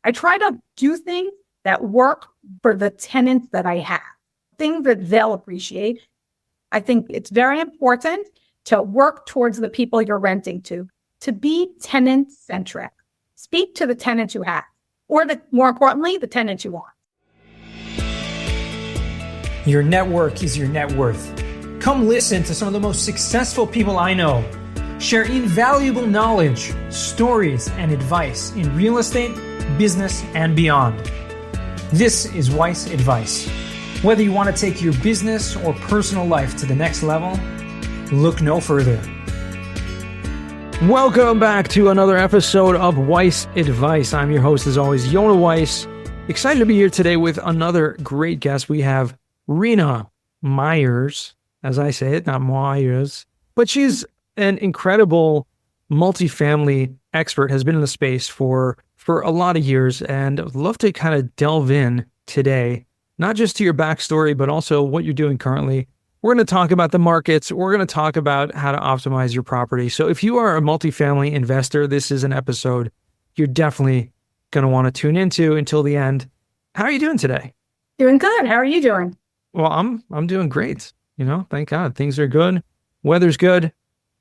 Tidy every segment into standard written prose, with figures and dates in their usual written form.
I try to do things that work for the tenants that I have, things that they'll appreciate. I think it's very important to work towards the people you're renting to be tenant-centric. Speak to the tenants you have, or more importantly, the tenants you want. Your network is your net worth. Come listen to some of the most successful people I know share invaluable knowledge, stories, and advice in real estate, business, and beyond. This is Weiss Advice. Whether you want to take your business or personal life to the next level, look no further. Welcome back to another episode of Weiss Advice. I'm your host, as always, Yona Weiss. Excited to be here today with another great guest. We have Rena Myers, as I say it, not Myers, but she's an incredible multifamily expert, has been in the space for a lot of years, and I'd love to kind of delve in today, not just to your backstory, but also what you're doing currently. We're going to talk about the markets. We're going to talk about how to optimize your property. So if you are a multifamily investor, this is an episode you're definitely going to want to tune into until the end. How are you doing today? Doing good. How are you doing? Well, I'm doing great. Thank God. Things are good. Weather's good.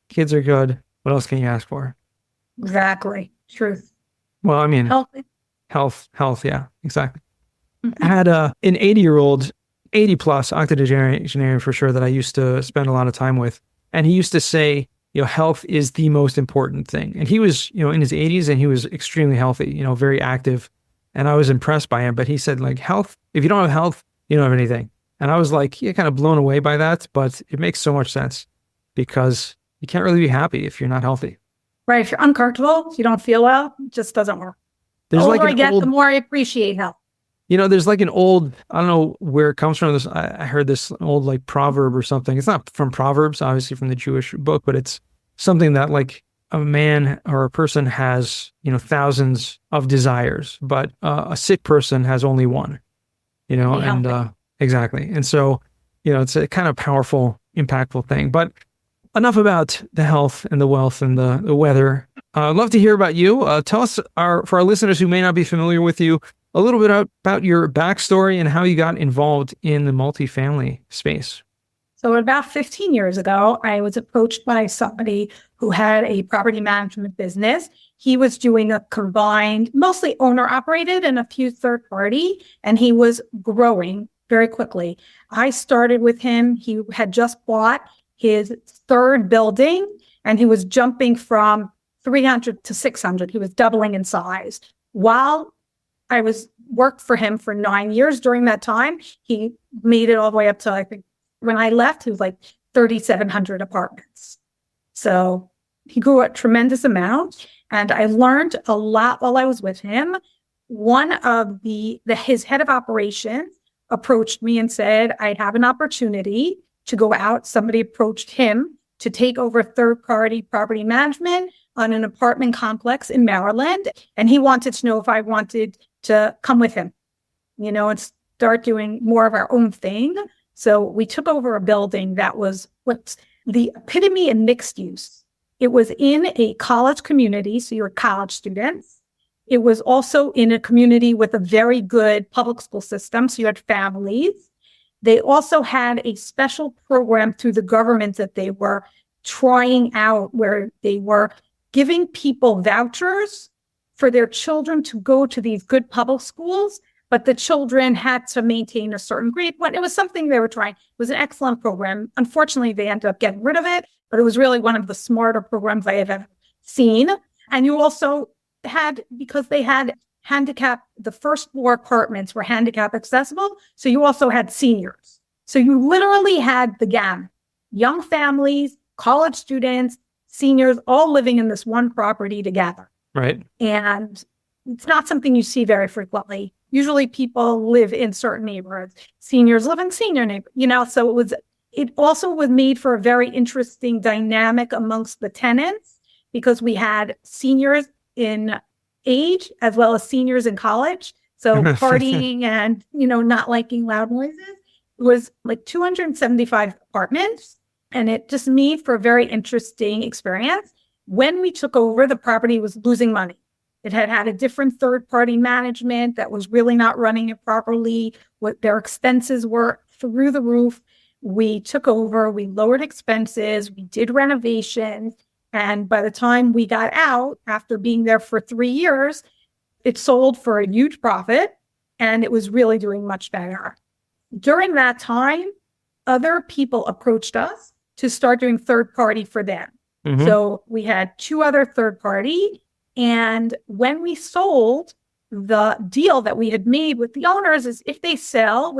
Kids are good. What else can you ask for? Exactly. Truth. Well, I mean, health. Yeah, exactly. I had an 80-year-old, 80 plus octogenarian for sure, that I used to spend a lot of time with. And he used to say, health is the most important thing. And he was, in his 80s, and he was extremely healthy, very active. And I was impressed by him. But he said, health, if you don't have health, you don't have anything. And I was kind of blown away by that. But it makes so much sense, because you can't really be happy if you're not healthy. Right. If you're uncomfortable, if you don't feel well, it just doesn't work. The older I get, the more I appreciate health. There's an old, I don't know where it comes from. I heard this old proverb or something. It's not from Proverbs, obviously from the Jewish book, but it's something that a man or a person has, thousands of desires, but a sick person has only one, exactly. And so, it's a kind of powerful, impactful thing. But enough about the health and the wealth and the weather. I'd love to hear about you. Tell us, for our listeners who may not be familiar with you, a little bit about your backstory and how you got involved in the multifamily space. So about 15 years ago, I was approached by somebody who had a property management business. He was doing a combined, mostly owner-operated and a few third-party, and he was growing very quickly. I started with him. He had just bought his third building, and he was jumping from 300 to 600. He was doubling in size. While I worked for him for 9 years, during that time, he made it all the way up to, I think, when I left, it was 3,700 apartments. So he grew a tremendous amount, and I learned a lot while I was with him. One of his head of operations approached me and said, I have an opportunity to go out. Somebody approached him to take over third-party property management on an apartment complex in Maryland. And he wanted to know if I wanted to come with him, and start doing more of our own thing. So we took over a building that was what's the epitome in mixed use. It was in a college community, so you're college students. It was also in a community with a very good public school system, so you had families. They also had a special program through the government that they were trying out, where they were giving people vouchers for their children to go to these good public schools, but the children had to maintain a certain grade. But it was something they were trying. It was an excellent program. Unfortunately, they ended up getting rid of it, but it was really one of the smarter programs I have ever seen. And you also had, because they had the first floor apartments were handicap accessible. So you also had seniors. So you literally had the gamut, young families, college students, seniors, all living in this one property together. Right. And it's not something you see very frequently. Usually people live in certain neighborhoods. Seniors live in senior neighborhoods, so it also was made for a very interesting dynamic amongst the tenants, because we had seniors in age as well as seniors in college. So partying and, not liking loud noises. It was 275 apartments, and it just made for a very interesting experience. When we took over, the property was losing money. It had had a different third-party management that was really not running it properly. What their expenses were through the roof. We took over, we lowered expenses, we did renovations. And by the time we got out, after being there for 3 years, it sold for a huge profit and it was really doing much better. During that time, other people approached us to start doing third party for them. Mm-hmm. So we had 2 other third party. And when we sold, the deal that we had made with the owners is if they sell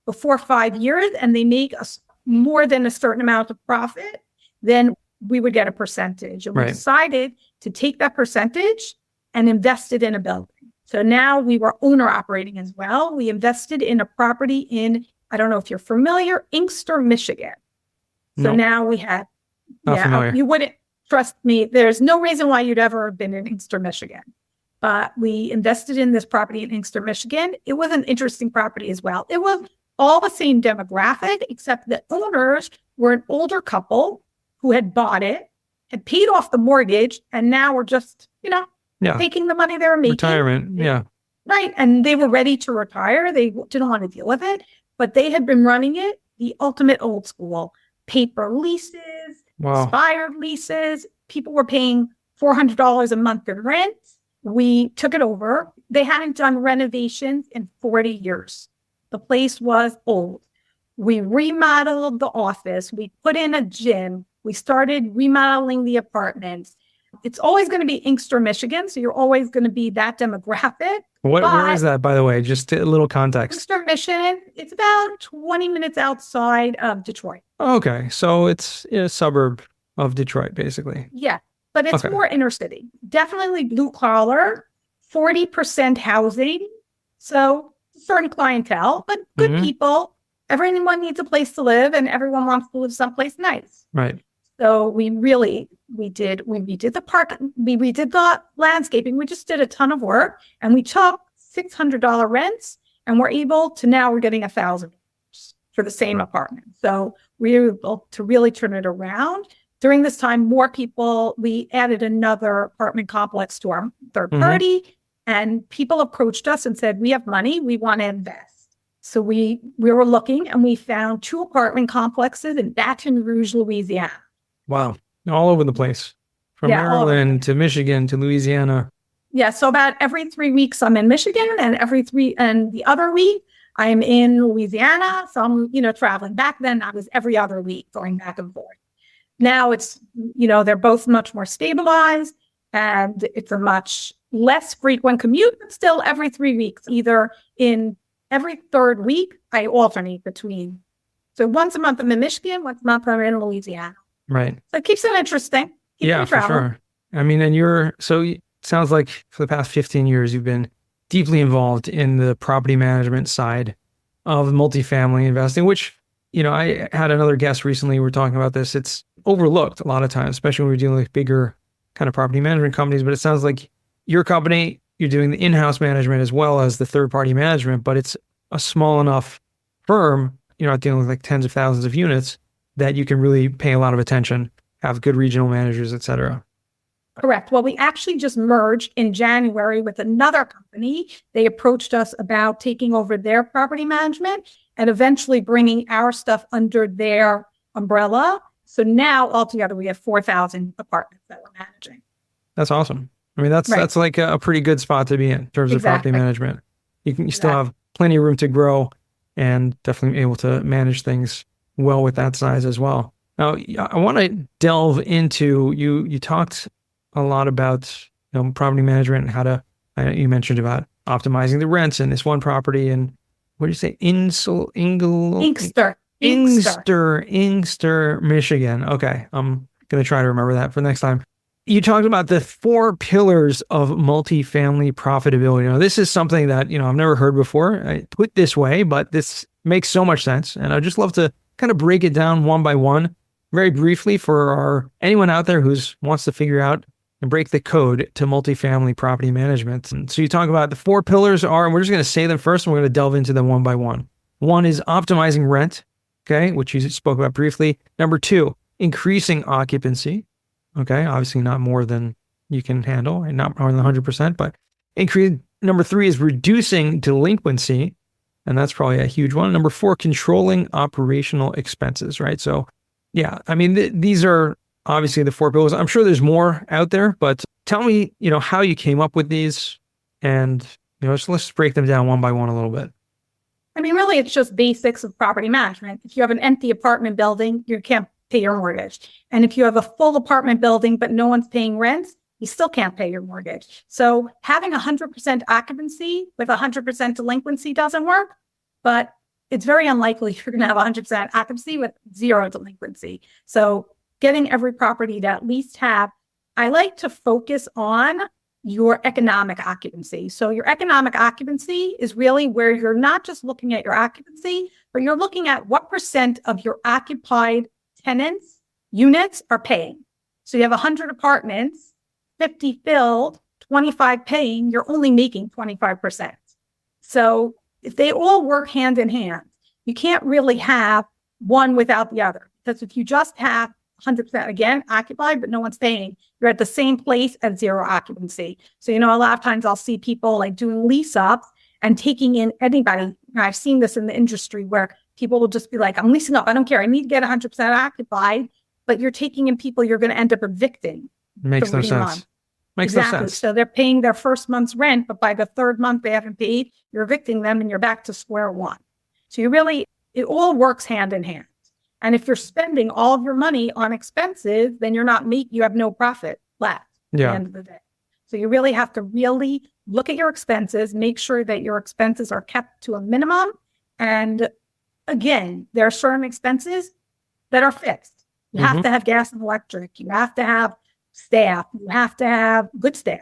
before 5 years and they make more than a certain amount of profit, then we would get a percentage. And we decided to take that percentage and invest it in a building. So now we were owner operating as well. We invested in a property in, I don't know if you're familiar, Inkster, Michigan. So now we had, you wouldn't trust me. There's no reason why you'd ever have been in Inkster, Michigan. But we invested in this property in Inkster, Michigan. It was an interesting property as well. It was all the same demographic, except the owners were an older couple who had bought it, had paid off the mortgage, and now were just, taking the money they were making. Retirement, yeah. Right. And they were ready to retire. They didn't want to deal with it, but they had been running it the ultimate old school. Paper leases, expired leases. People were paying $400 a month in rent. We took it over. They hadn't done renovations in 40 years. The place was old. We remodeled the office. We put in a gym. We started remodeling the apartments. It's always going to be Inkster, Michigan. So you're always going to be that demographic. Where is that, by the way? Just a little context. Inkster, Michigan. It's about 20 minutes outside of Detroit. Okay. So it's a suburb of Detroit, basically. Yeah. But it's more inner city. Definitely blue collar, 40% housing. So certain clientele, but good people. Everyone needs a place to live and everyone wants to live someplace nice. Right. So we redid the park, we redid the landscaping. We just did a ton of work and we took $600 rents and we're getting $1,000 for the same apartment. So we were able to really turn it around. During this time, we added another apartment complex to our third party and people approached us and said, we have money, we want to invest. So we were looking and we found 2 apartment complexes in Baton Rouge, Louisiana. Wow. All over the place. From Maryland to Michigan to Louisiana. Yeah. So about every 3 weeks I'm in Michigan and and the other week I'm in Louisiana. So I'm, traveling. Back then I was every other week going back and forth. Now it's, they're both much more stabilized and it's a much less frequent commute, but still every 3 weeks, either in every third week, I alternate between. So once a month I'm in Michigan, once a month I'm in Louisiana. Right. So it keeps it interesting. For sure. I mean, it sounds like for the past 15 years, you've been deeply involved in the property management side of multifamily investing, which, I had another guest recently. We were talking about this. It's overlooked a lot of times, especially when we're dealing with bigger kind of property management companies. But it sounds like your company, you're doing the in-house management as well as the third-party management, but it's a small enough firm, you're not dealing with like tens of thousands of units, that you can really pay a lot of attention, have good regional managers, et cetera. Correct. Well, we actually just merged in January with another company. They approached us about taking over their property management and eventually bringing our stuff under their umbrella. So now altogether we have 4,000 apartments that we're managing. That's awesome. I mean, that's like a pretty good spot to be in terms of property management. You still have plenty of room to grow and definitely able to manage things well with that size as well. Now, I want to delve into, you talked a lot about property management and how to, you mentioned about optimizing the rents in this one property and what did you say? Inkster, Michigan. Okay. I'm going to try to remember that for next time. You talked about the 4 pillars of multifamily profitability. Now, this is something that, I've never heard before. I put this way, but this makes so much sense. And I'd just love to kind of break it down one by one very briefly for anyone out there who wants to figure out and break the code to multifamily property management. And so you talk about the 4 pillars are, and we're just going to say them first, and we're going to delve into them one by one. One is optimizing rent, okay, which you spoke about briefly. Number 2, increasing occupancy. Okay, obviously not more than you can handle, and not more than 100%, but increase. Number 3 is reducing delinquency. And that's probably a huge one. Number 4, controlling operational expenses, right? So yeah, I mean, these are obviously the 4 pillars. I'm sure there's more out there, but tell me, how you came up with these, and, let's break them down one by one a little bit. I mean, really, it's just basics of property management. If you have an empty apartment building, you can't pay your mortgage. And if you have a full apartment building, but no one's paying rent, you still can't pay your mortgage. So having 100% occupancy with 100% delinquency doesn't work, but it's very unlikely you're going to have 100% occupancy with 0 delinquency. So getting every property to at least have, I like to focus on your economic occupancy. So your economic occupancy is really where you're not just looking at your occupancy, but you're looking at what percent of your occupied tenants units are paying. So you have 100 apartments, 50 filled, 25 paying, you're only making 25%. So if they all work hand in hand, you can't really have one without the other. Because if you just have 100% again occupied, but no one's paying, you're at the same place at 0 occupancy. So, a lot of times I'll see people like doing lease ups and taking in anybody. I've seen this in the industry where people will just be like, I'm leasing up. I don't care. I need to get 100% occupied, but you're taking in people you're going to end up evicting. Makes no sense. Makes no sense. So they're paying their first month's rent, but by the 3rd month they haven't paid, you're evicting them and you're back to square one. So it all works hand in hand. And if you're spending all of your money on expenses, then you have no profit left at the end of the day. So you really have to look at your expenses, make sure that your expenses are kept to a minimum. And again, there are certain expenses that are fixed. You have to have gas and electric. You have to have staff. You have to have good staff.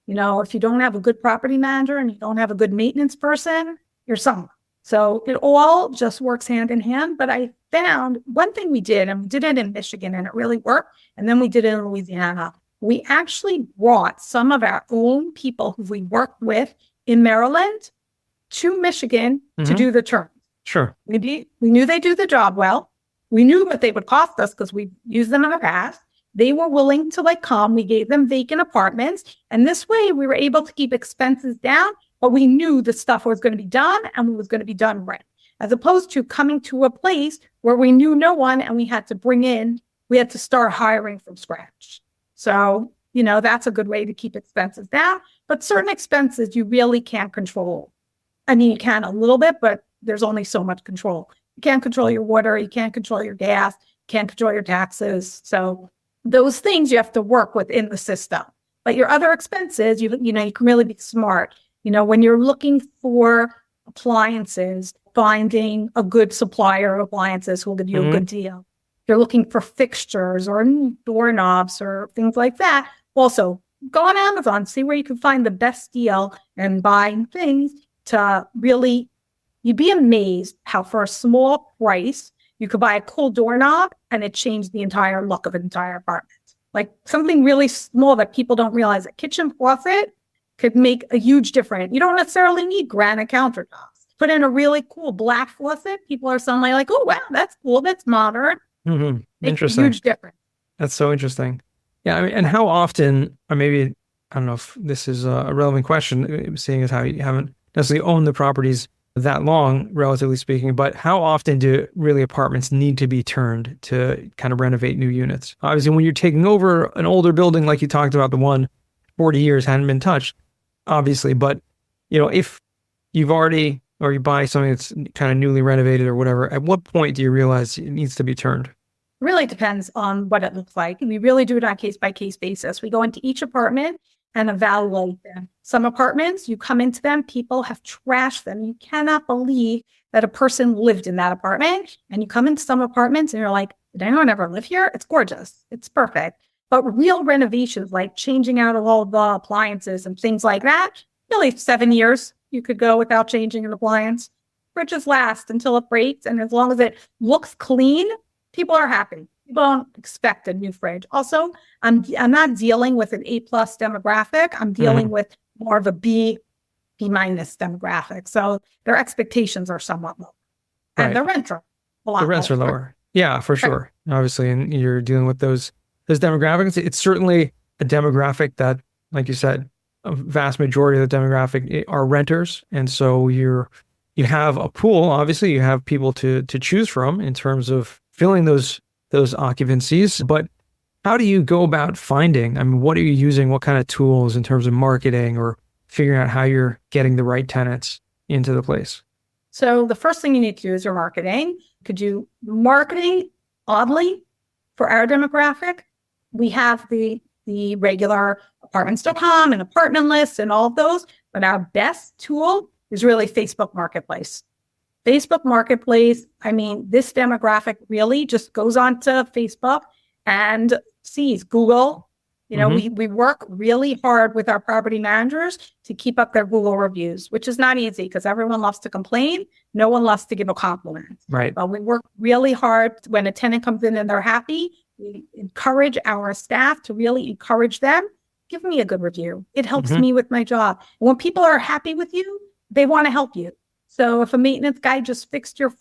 If you don't have a good property manager and you don't have a good maintenance person, you're sunk. So it all just works hand in hand. But I found one thing we did, and we did it in Michigan and it really worked. And then we did it in Louisiana. We actually brought some of our own people who we worked with in Maryland to Michigan to do the turn. Sure. We knew they do the job well. We knew what they would cost us because we used them in the past. They were willing to come. We gave them vacant apartments. And this way we were able to keep expenses down, but we knew the stuff was going to be done and it was going to be done right. As opposed to coming to a place where we knew no one and we had to start hiring from scratch. So, that's a good way to keep expenses down. But certain expenses you really can't control. I mean, you can a little bit, but there's only so much control. You can't control your water. You can't control your gas. You can't control your taxes. So those things you have to work within the system. But your other expenses, you can really be smart. When you're looking for appliances, finding a good supplier of appliances who will give you a good deal. If you're looking for fixtures or doorknobs or things like that, also go on Amazon, see where you can find the best deal and buy things to really, you'd be amazed how for a small price, you could buy a cool doorknob and it changed the entire look of an entire apartment. Like something really small that people don't realize. A kitchen faucet could make a huge difference. You don't necessarily need granite countertops. Put in a really cool black faucet. People are suddenly like, oh, wow, that's cool. That's modern. Interesting. A huge difference. That's so interesting. Yeah. I mean, and how often, or maybe, I don't know if this is a relevant question, seeing as how you haven't necessarily owned the properties that long, relatively speaking, but how often do really apartments need to be turned to kind of renovate new units? Obviously, when you're taking over an older building, like you talked about, the one 40 years hadn't been touched, obviously, but if you've already, or you buy something that's kind of newly renovated or whatever, at what point do you realize it needs to be turned? Really depends on what it looks like. We really do it on a case-by-case basis. We go into each apartment and evaluate them. Some apartments, you come into them, people have trashed them. You cannot believe that a person lived in that apartment. And you come into some apartments and you're like, did anyone ever live here? It's gorgeous. It's perfect. But real renovations, like changing out of all the appliances and things like that, really 7 years you could go without changing an appliance. Fridges last until it breaks. And as long as it looks clean, people are happy. People don't expect a new fridge. Also, I'm not dealing with an A+ demographic. I'm dealing with more of a B- demographic. So their expectations are somewhat low. And the rents are a lot. The rents are lower. Yeah, for sure. Obviously, and you're dealing with those demographics. It's certainly a demographic that, like you said, a vast majority of the demographic are renters. And so you have a pool, obviously you have people to choose from in terms of filling those occupancies. But how do you go about finding, I mean, what are you using? What kind of tools in terms of marketing or figuring out how you're getting the right tenants into the place? So the first thing you need to do is your marketing. Could you marketing oddly for our demographic? We have the regular apartments.com and apartment lists and all of those, but our best tool is really Facebook Marketplace. Facebook Marketplace, I mean, this demographic really just goes onto Facebook and sees Google. You know, we work really hard with our property managers to keep up their Google reviews, which is not easy because everyone loves to complain. No one loves to give a compliment. Right. But we work really hard when a tenant comes in and they're happy. We encourage our staff to really encourage them. Give me a good review. It helps me with my job. When people are happy with you, they want to help you. So if a maintenance guy just fixed your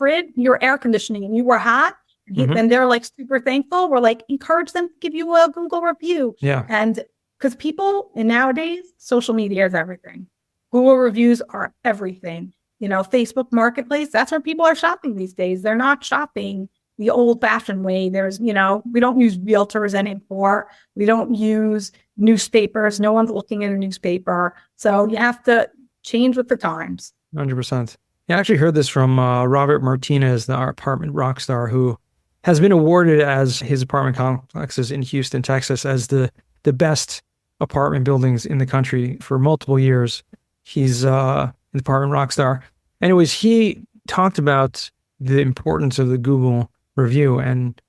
air conditioning and you were hot, and they're like super thankful, we're like, encourage them to give you a Google review. Yeah. And because people, and nowadays, social media is everything. Google reviews are everything. You know, Facebook Marketplace, that's where people are shopping these days. They're not shopping the old fashioned way. There's, you know, we don't use realtors anymore. We don't use newspapers. No one's looking at a newspaper. So you have to change with the times. 100%. I actually heard this from Robert Martinez, our apartment rock star, who has been awarded as his apartment complexes in Houston, Texas, as the best apartment buildings in the country for multiple years. He's an apartment rock star. Anyways, he talked about the importance of the Google review and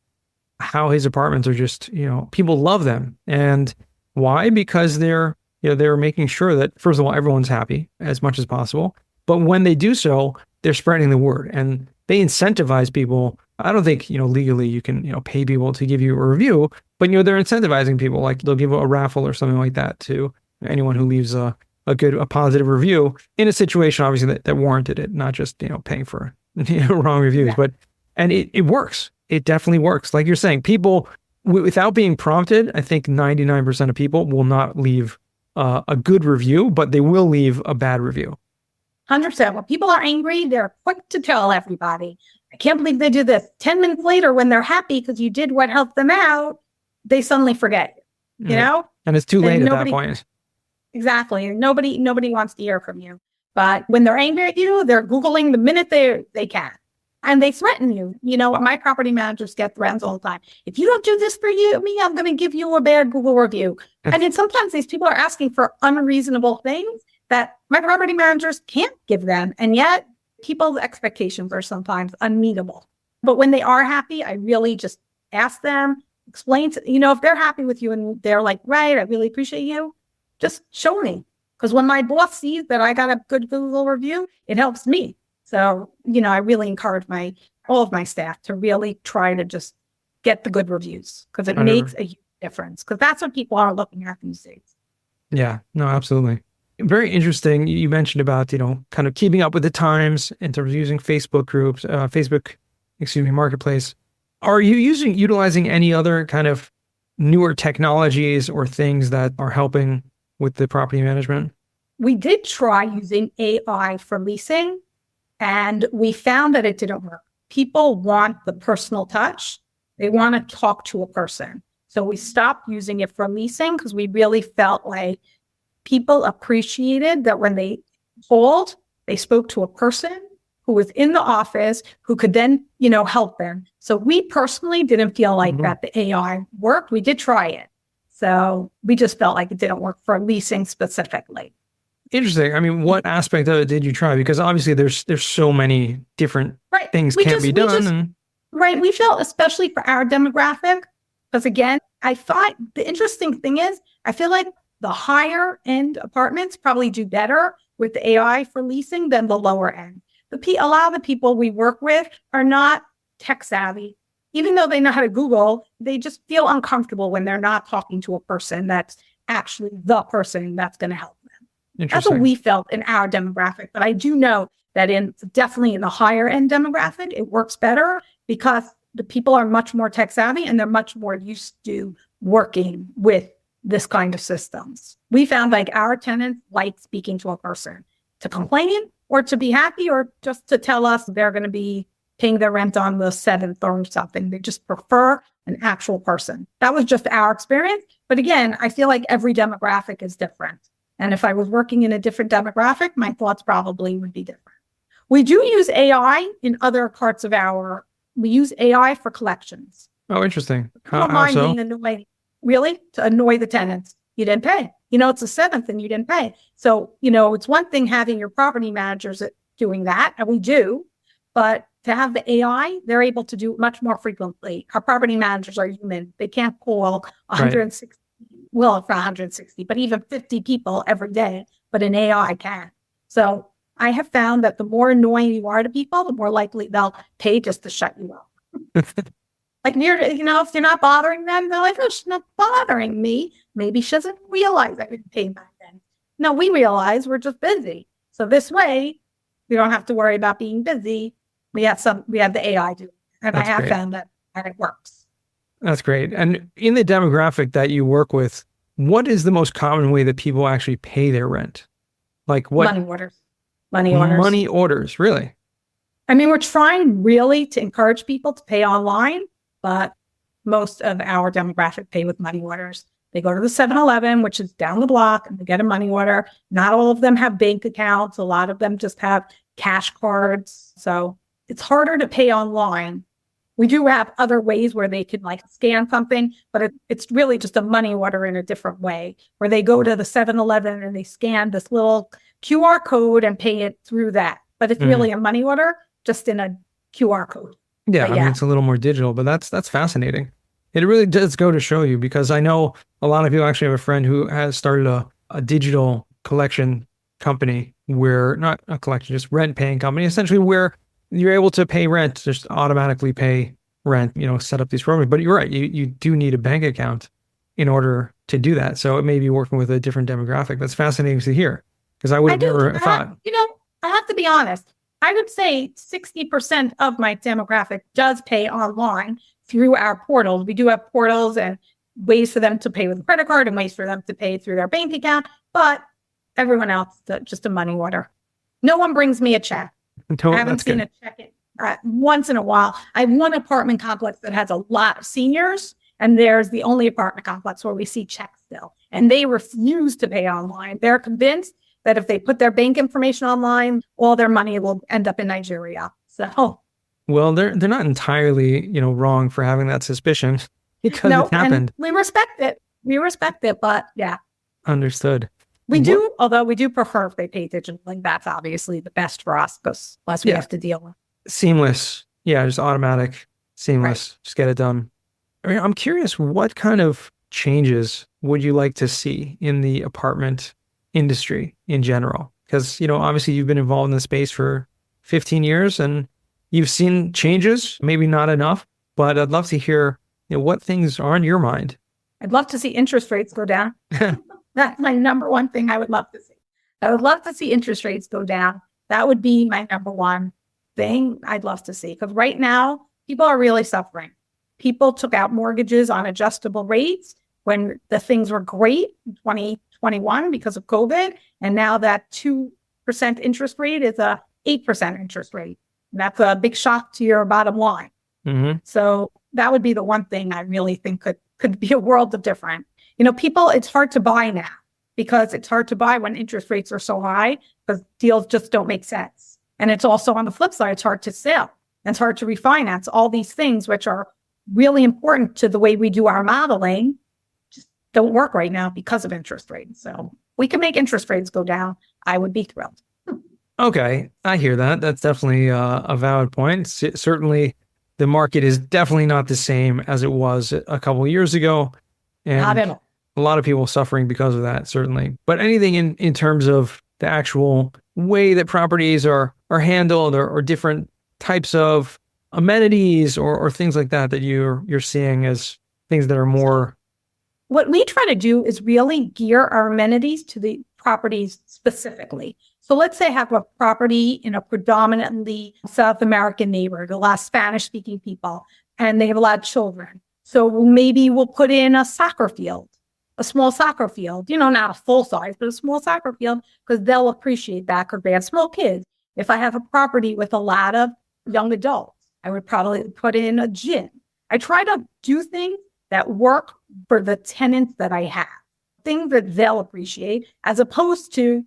how his apartments are just, you know, people love them. And why? Because they're making sure that, first of all, everyone's happy as much as possible. But when they do so, they're spreading the word and they incentivize people. I don't think, you know, legally you can, you know, pay people to give you a review, but, you know, they're incentivizing people. Like they'll give a raffle or something like that to anyone who leaves a positive review in a situation, obviously, that warranted it, not just, you know, paying for wrong reviews. Yeah. And it works. It definitely works. Like you're saying, people, without being prompted, I think 99% of people will not leave a good review, but they will leave a bad review. 100%. When people are angry, they're quick to tell everybody, I can't believe they do this. 10 minutes later, when they're happy because you did what helped them out, they suddenly forget you know? And it's too late at that point. Exactly. Nobody wants to hear from you. But when they're angry at you, they're Googling the minute they can. And they threaten you. You know, my property managers get threats all the time. If you don't do this for me, I'm going to give you a bad Google review. And then sometimes these people are asking for unreasonable things that my property managers can't give them. And yet people's expectations are sometimes unmeetable. But when they are happy, I really just ask them, explain to, you know, if they're happy with you and they're like, right, I really appreciate you, just show me. Because when my boss sees that I got a good Google review, it helps me. So, you know, I really encourage all of my staff to really try to just get the good reviews because it makes a huge difference. Because that's what people are looking at these days. Yeah, no, absolutely. Very interesting. You mentioned about, you know, kind of keeping up with the times in terms of using Facebook groups, Marketplace. Are you utilizing any other kind of newer technologies or things that are helping with the property management? We did try using AI for leasing, and we found that it didn't work. People want the personal touch. They want to talk to a person. So we stopped using it for leasing because we really felt like people appreciated that when they called, they spoke to a person who was in the office who could then, you know, help them. So we personally didn't feel like that the AI worked. We did try it. So we just felt like it didn't work for leasing specifically. Interesting. I mean, what aspect of it did you try? Because obviously there's so many different things can't be done. Right. We felt, especially for our demographic, because again, I thought the interesting thing is, I feel like the higher end apartments probably do better with the AI for leasing than the lower end. A lot of the people we work with are not tech savvy. Even though they know how to Google, they just feel uncomfortable when they're not talking to a person that's actually the person that's going to help them. That's what we felt in our demographic. But I do know that definitely in the higher end demographic, it works better because the people are much more tech savvy and they're much more used to working with this kind of systems. We found like our tenants like speaking to a person to complain or to be happy or just to tell us they're going to be paying their rent on the 7th or something. They just prefer an actual person. That was just our experience. But again, I feel like every demographic is different. And if I was working in a different demographic, my thoughts probably would be different. We do use AI in other parts of we use AI for collections. Oh, interesting. How so? Being annoying. Really? To annoy the tenants. You didn't pay. It's the 7th and you didn't pay. So, it's one thing having your property managers doing that, and we do, but to have the AI, they're able to do it much more frequently. Our property managers are human. They can't call 160, well, it's not 160, but even 50 people every day, but an AI can. So I have found that the more annoying you are to people, the more likely they'll pay just to shut you up. Like, if you're not bothering them, they're like, oh, she's not bothering me. Maybe she doesn't realize I didn't pay back then. No, we realize we're just busy. So this way, we don't have to worry about being busy. We have the AI do it. And I have found that it works. That's great. And in the demographic that you work with, what is the most common way that people actually pay their rent? Like what? Money orders. Money orders, really? I mean, we're trying really to encourage people to pay online, but most of our demographic pay with money orders. They go to the 7-Eleven, which is down the block, and they get a money order. Not all of them have bank accounts. A lot of them just have cash cards. So it's harder to pay online. We do have other ways where they can scan something, but it's really just a money order in a different way, where they go to the 7-Eleven and they scan this little QR code and pay it through that. But it's really a money order just in a QR code. Yeah, I mean, it's a little more digital, but that's fascinating. It really does go to show you, because I know a lot of people actually have a friend who has started a digital collection company where, not a collection, just rent paying company, essentially where you're able to pay rent, just automatically pay rent, set up these programs. But you're right, you do need a bank account in order to do that. So it may be working with a different demographic. That's fascinating to hear, because I would have never thought. I have to be honest. I would say 60% of my demographic does pay online through our portals. We do have portals and ways for them to pay with a credit card and ways for them to pay through their bank account. But everyone else, just a money order. No one brings me a check. I haven't seen a check once in a while. I have one apartment complex that has a lot of seniors, and there's the only apartment complex where we see checks still. And they refuse to pay online. They're convinced that if they put their bank information online, all their money will end up in Nigeria. So, well, they're not entirely, wrong for having that suspicion, because it happened. We respect it. But yeah. Understood. Although we do prefer if they pay digitally. That's obviously the best for us, because less we have to deal with. Seamless. Yeah, just automatic, seamless. Right. Just get it done. I mean, I'm curious, what kind of changes would you like to see in the apartment industry in general? Because, obviously you've been involved in the space for 15 years and you've seen changes, maybe not enough, but I'd love to hear what things are on your mind. I'd love to see interest rates go down. That's my number one thing I would love to see. I would love to see interest rates go down. That would be my number one thing I'd love to see. Because right now, people are really suffering. People took out mortgages on adjustable rates when the things were great in 2021 because of COVID. And now that 2% interest rate is a 8% interest rate. That's a big shock to your bottom line. Mm-hmm. So that would be the one thing I really think could be a world of difference. People, it's hard to buy now because it's hard to buy when interest rates are so high because deals just don't make sense. And it's also on the flip side, it's hard to sell. And it's hard to refinance. All these things, which are really important to the way we do our modeling, just don't work right now because of interest rates. So we can make interest rates go down. I would be thrilled. Okay, I hear that. That's definitely a valid point. Certainly, the market is definitely not the same as it was a couple of years ago. And not at all. A lot of people suffering because of that, certainly. But anything in terms of the actual way that properties are handled or different types of amenities or things like that you're seeing as things that are more. What we try to do is really gear our amenities to the properties specifically. So let's say I have a property in a predominantly South American neighborhood, a lot of Spanish-speaking people, and they have a lot of children. So maybe we'll put in a soccer field a small soccer field, not a full size, but a small soccer field, because they'll appreciate that because they have small kids. If I have a property with a lot of young adults, I would probably put in a gym. I try to do things that work for the tenants that I have, things that they'll appreciate, as opposed to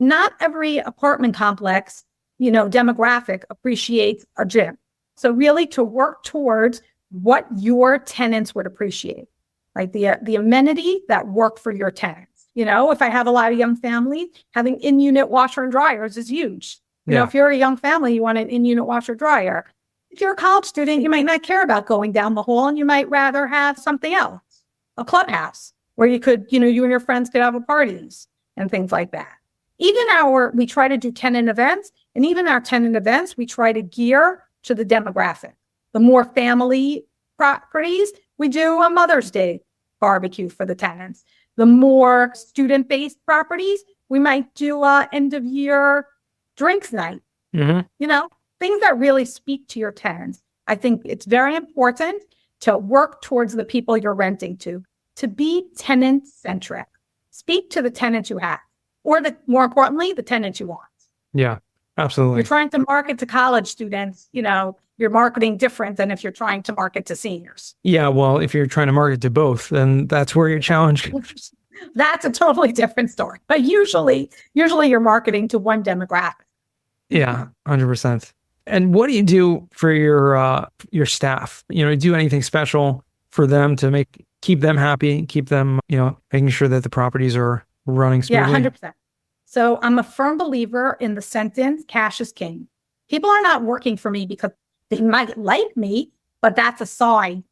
not every apartment complex, demographic appreciates a gym. So really to work towards what your tenants would appreciate, like the amenity that work for your tenants. If I have a lot of young families, having in-unit washer and dryers is huge. If you're a young family, you want an in-unit washer dryer. If you're a college student, you might not care about going down the hall and you might rather have something else, a clubhouse where you could, you and your friends could have a parties and things like that. We try to do tenant events, and even our tenant events, we try to gear to the demographic. The more family properties, we do a Mother's Day barbecue for the tenants. The more student-based properties, we might do a end of year drinks night. Things that really speak to your tenants. I think it's very important to work towards the people you're renting to be tenant-centric. Speak to the tenants you have, or more importantly, the tenants you want. Yeah, absolutely. You're trying to market to college students, you're marketing different than if you're trying to market to seniors. Yeah, well, if you're trying to market to both, then that's where your challenge. That's a totally different story. But usually you're marketing to one demographic. Yeah, 100%. And what do you do for your staff? Do you do anything special for them to keep them happy, keep them, making sure that the properties are running smoothly? Yeah, 100%. So I'm a firm believer in the sentence, cash is king. People are not working for me because they might like me, but that's a side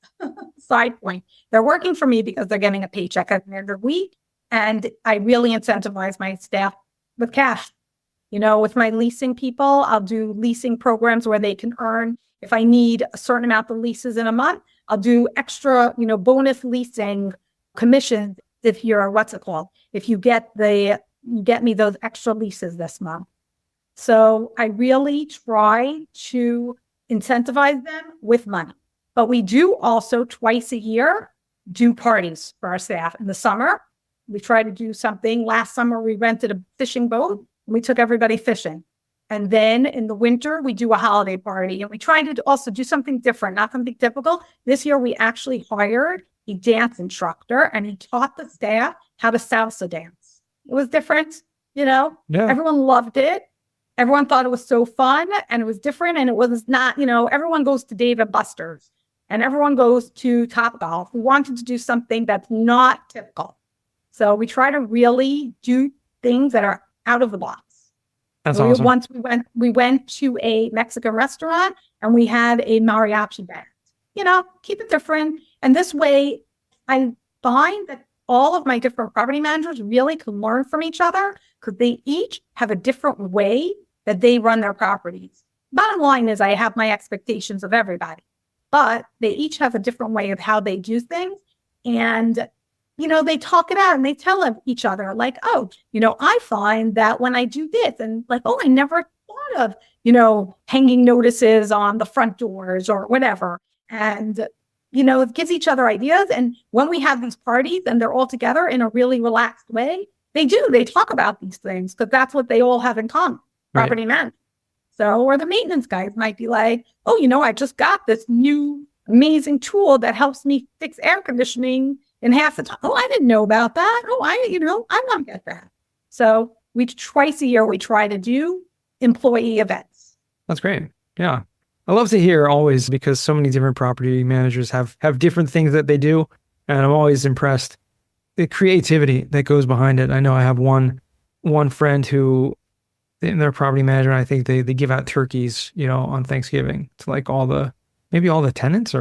point. They're working for me because they're getting a paycheck at the end of the week. And I really incentivize my staff with cash. With my leasing people, I'll do leasing programs where they can earn. If I need a certain amount of leases in a month, I'll do extra, bonus leasing commissions if you get me those extra leases this month. So I really try to incentivize them with money. But we do also twice a year do parties for our staff. In the summer, we try to do something. Last summer, we rented a fishing boat and we took everybody fishing. And then in the winter, we do a holiday party. And we try to also do something different, not something typical. This year, we actually hired a dance instructor and he taught the staff how to salsa dance. It was different, Yeah. Everyone loved it. Everyone thought it was so fun and it was different. And it was not, everyone goes to Dave & Buster's and everyone goes to Topgolf. We wanted to do something that's not typical. So we try to really do things that are out of the box. That's awesome. Once we went to a Mexican restaurant and we had a mariachi band. Keep it different. And this way, I find that all of my different property managers really can learn from each other because they each have a different way that they run their properties. Bottom line is I have my expectations of everybody, but they each have a different way of how they do things. And they talk it out and they tell each other like, oh, I find that when I do this and like, oh, I never thought of, hanging notices on the front doors or whatever. And, it gives each other ideas. And when we have these parties and they're all together in a really relaxed way, they talk about these things because that's what they all have in common, property management. So, or the maintenance guys might be like, oh, I just got this new amazing tool that helps me fix air conditioning in half the time. Oh, I didn't know about that. Oh, I'm going to get that. So twice a year, we try to do employee events. That's great. Yeah. I love to hear always because so many different property managers have different things that they do. And I'm always impressed the creativity that goes behind it. I know I have one friend who in their property manager, I think they give out turkeys, on Thanksgiving to like maybe all the tenants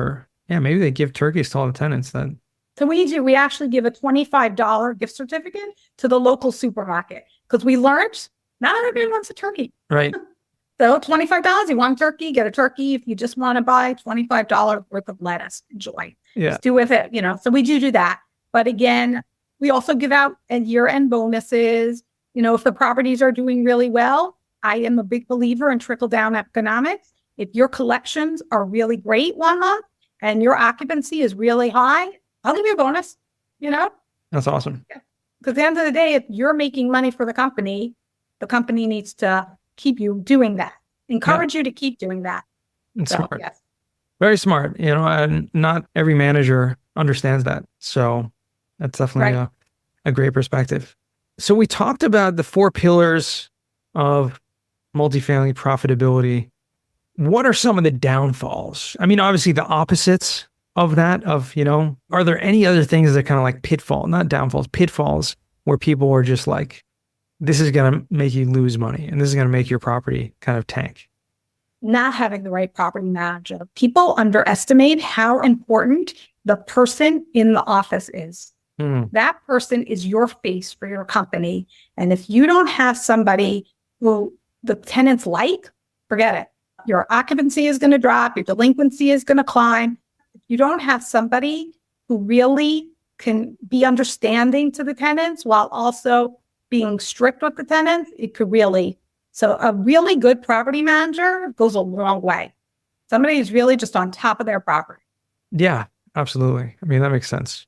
maybe they give turkeys to all the tenants then. So we actually give a $25 gift certificate to the local supermarket because we learned not everyone wants a turkey. Right. So $25, you want a turkey, get a turkey. If you just want to buy $25 worth of lettuce, enjoy. Yeah. Just do with it, So we do that. But again, we also give out year-end bonuses. If the properties are doing really well, I am a big believer in trickle-down economics. If your collections are really great one month and your occupancy is really high, I'll give you a bonus, That's awesome. Because at the end of the day, if you're making money for the company needs to keep you doing that, encourage you to keep doing that. It's So, smart. yes. Very smart. And not every manager understands that. So that's definitely Right. a great perspective. So we talked about the 4 pillars of multifamily profitability. What are some of the downfalls? I mean, obviously the opposites of that, are there any other things that kind of like not downfalls, pitfalls, where people are just like, this is going to make you lose money and this is going to make your property kind of tank? Not having the right property manager. People underestimate how important the person in the office is. That person is your face for your company. And if you don't have somebody who the tenants like, forget it. Your occupancy is going to drop. Your delinquency is going to climb. If you don't have somebody who really can be understanding to the tenants while also being strict with the tenants, it could really. So a really good property manager goes a long way. Somebody who's really just on top of their property. Yeah, absolutely. I mean, that makes sense.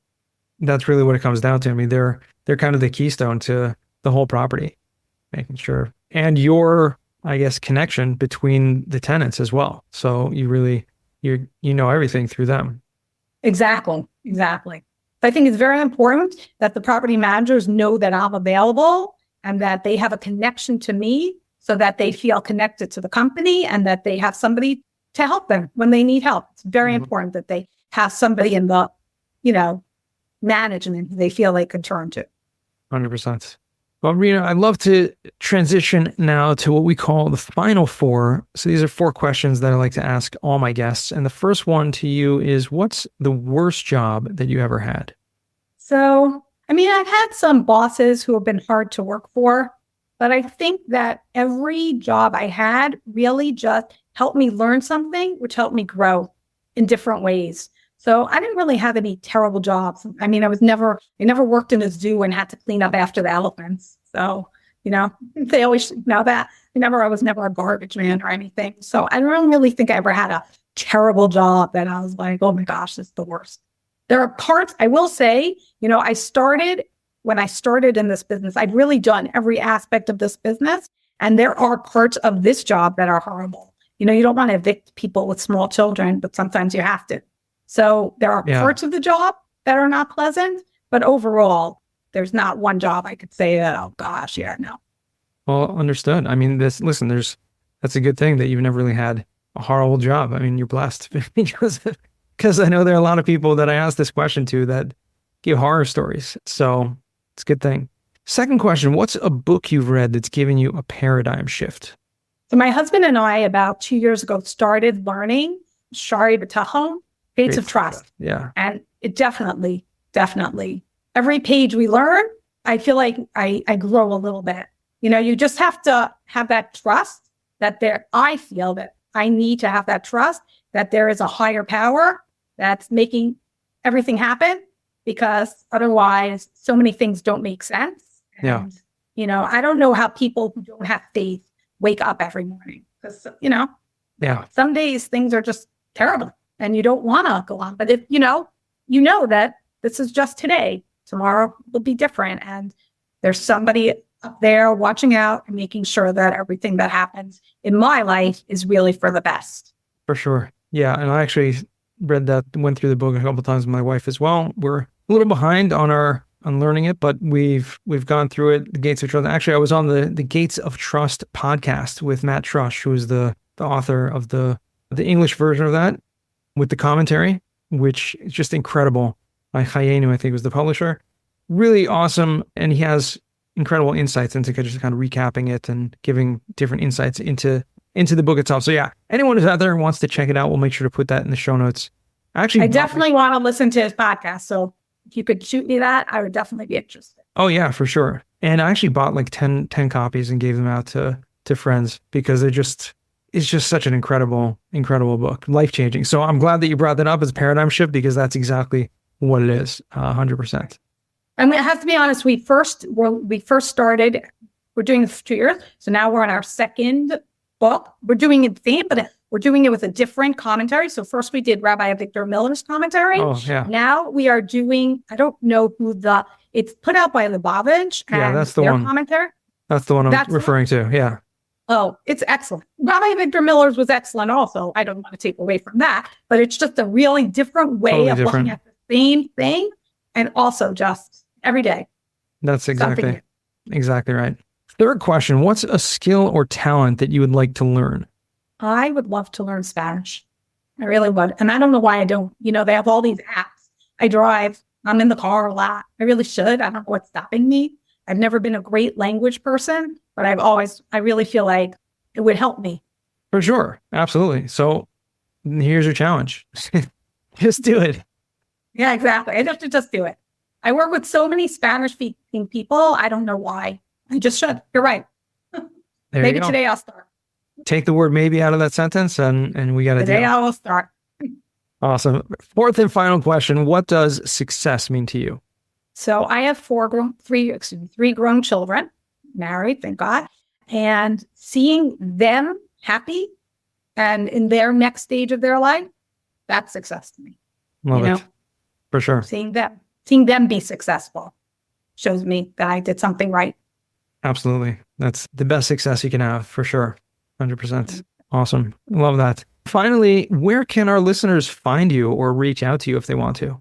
That's really what it comes down to. I mean, they're kind of the keystone to the whole property, making sure. And your, I guess, connection between the tenants as well. So you know everything through them. Exactly. I think it's very important that the property managers know that I'm available and that they have a connection to me so that they feel connected to the company and that they have somebody to help them when they need help. It's very important that they have somebody in the, management they feel they can turn to. 100%. Well, Rena, I'd love to transition now to what we call the final 4. So these are 4 questions that I like to ask all my guests. And the first one to you is, what's the worst job that you ever had? So, I've had some bosses who have been hard to work for, but I think that every job I had really just helped me learn something, which helped me grow in different ways. So I didn't really have any terrible jobs. I never worked in a zoo and had to clean up after the elephants. So, they always know that. I was never a garbage man or anything. So I don't really think I ever had a terrible job that I was like, oh my gosh, this is the worst. There are parts, I will say, when I started in this business, I'd really done every aspect of this business. And there are parts of this job that are horrible. You don't want to evict people with small children, but sometimes you have to. So there are parts of the job that are not pleasant, but overall, there's not one job I could say that, oh gosh, yeah, no. Well, understood. I mean, that's a good thing that you've never really had a horrible job. I mean, you're blessed because I know there are a lot of people that I ask this question to that give horror stories. So it's a good thing. Second question, what's a book you've read that's given you a paradigm shift? So my husband and I, about 2 years ago, started learning Shari B'Tachon, Gates of Trust. Yeah. And it definitely, every page we learn, I feel like I grow a little bit. You just have to have that trust I feel that I need to have that trust that there is a higher power that's making everything happen, because otherwise so many things don't make sense. And, I don't know how people who don't have faith wake up every morning, because, some days things are just terrible. And you don't want to go on. But if you know that this is just today, tomorrow will be different. And there's somebody up there watching out and making sure that everything that happens in my life is really for the best. For sure. Yeah. And I actually went through the book a couple of times with my wife as well. We're a little behind on learning it, but we've gone through it. The Gates of Trust. Actually, I was on the Gates of Trust podcast with Matt Trush, who is the author of the English version of that, with the commentary, which is just incredible. By Hayenu, I think was the publisher. Really awesome. And he has incredible insights into just kind of recapping it and giving different insights into the book itself. So yeah, anyone who's out there and wants to check it out, we'll make sure to put that in the show notes. Actually, I definitely want to listen to his podcast. So if you could shoot me that, I would definitely be interested. Oh yeah, for sure. And I actually bought like 10 copies and gave them out to friends, because it's just such an incredible book, life-changing. So I'm glad that you brought that up as a paradigm shift, because that's exactly what it is, 100%. I have to be honest, we first started, we're doing this for 2 years. So now we're on our second book. We're doing it the same, but We're doing it with a different commentary. So first we did Rabbi Victor Miller's commentary. Oh, yeah. Now we are doing, I don't know who it's put out by Lubavitch. Yeah, and that's the their one. commentary. That's the one I'm referring to. Yeah. Oh, it's excellent. Rabbi Victor Miller's was excellent also. I don't want to take away from that, but it's just a really different way of looking at the same thing and also just every day. That's exactly right. Third question, what's a skill or talent that you would like to learn? I would love to learn Spanish. I really would. And I don't know why I don't. They have all these apps. I drive. I'm in the car a lot. I really should. I don't know what's stopping me. I've never been a great language person, but I really feel like it would help me. For sure. Absolutely. So here's your challenge. Just do it. Yeah, exactly. I have to just do it. I work with so many Spanish-speaking people. I don't know why. I just should. You're right. Maybe today I'll start. Take the word maybe out of that sentence and we got to do it. Today I will start. Awesome. Fourth and final question. What does success mean to you? So I have three grown children, married, thank God, and seeing them happy and in their next stage of their life, that's success to me. Love it. For sure. Seeing them be successful shows me that I did something right. Absolutely. That's the best success you can have, for sure. 100%. Awesome. Love that. Finally, where can our listeners find you or reach out to you if they want to?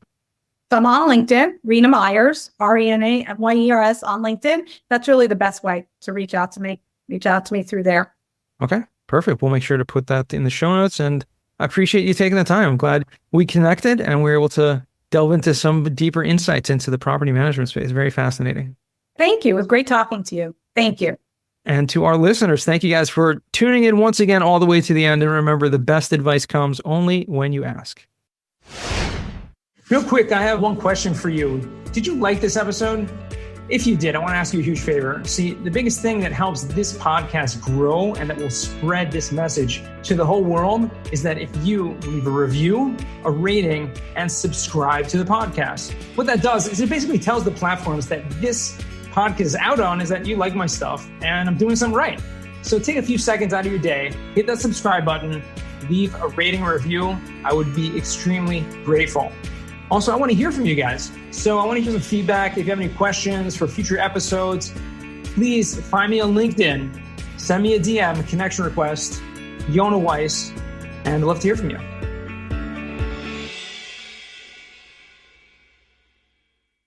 So I'm on LinkedIn, Rena Myers, RenaMyers on LinkedIn. That's really the best way to reach out to me. Reach out to me through there. Okay, perfect. We'll make sure to put that in the show notes, and I appreciate you taking the time. I'm glad we connected and we were able to delve into some deeper insights into the property management space. Very fascinating. Thank you. It was great talking to you. Thank you. And to our listeners, thank you guys for tuning in once again all the way to the end. And remember, the best advice comes only when you ask. Real quick, I have one question for you. Did you like this episode? If you did, I want to ask you a huge favor. See, the biggest thing that helps this podcast grow and that will spread this message to the whole world is that if you leave a review, a rating, and subscribe to the podcast. What that does is it basically tells the platforms that this podcast is out on is that you like my stuff and I'm doing something right. So take a few seconds out of your day, hit that subscribe button, leave a rating or review. I would be extremely grateful. Also, I want to hear from you guys. So I want to hear some feedback. If you have any questions for future episodes, please find me on LinkedIn. Send me a DM, a connection request, Yona Weiss, and I'd love to hear from you.